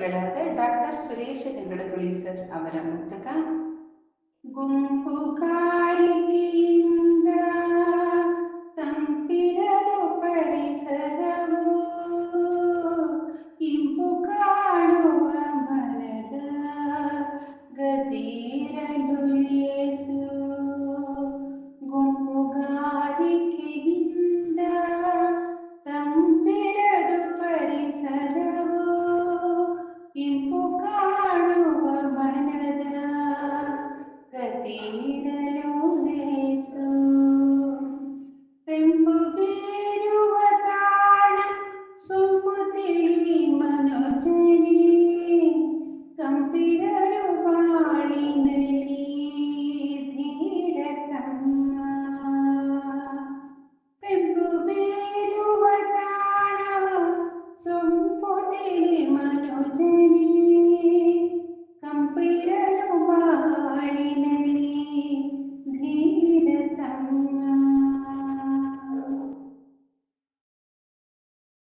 ಕವಿಗಳಾದ doctor Suresh ನೆಗಳಗುಳಿ sir ಅವರ ಮುಕ್ತಕ ಗುಂಪು ಕಾರಿಕೆಯಿಂದ ತಂಪಿರದು ಪರಿಸರವು ಇಂಪು ಕಾಣುವ ಮನದ ಗತಿರಲು ಲೇಸು ಗುಂಪುಗಾರಿಕೆಯಿಂದ ತಂಪಿರದು ಪರಿಸರವು ಇಂಪು ಕಾಣುವ ಮನದ ಗತಿರಲು ಲೇಸು ಪೆಂಪು ಬೀರುವ ತಾಣ ಸೊಂಪು ತಿಳಿ ಮನುಜನಿ ಕಂಪಿರಲು ಬಾಳಿನಲಿ ಧೀರತಮ್ಮ ಪೆಂಪು ಬೀರುವ ತಾಣ ಸೊಂಪು ತಿಳಿ ಮನುಜನಿ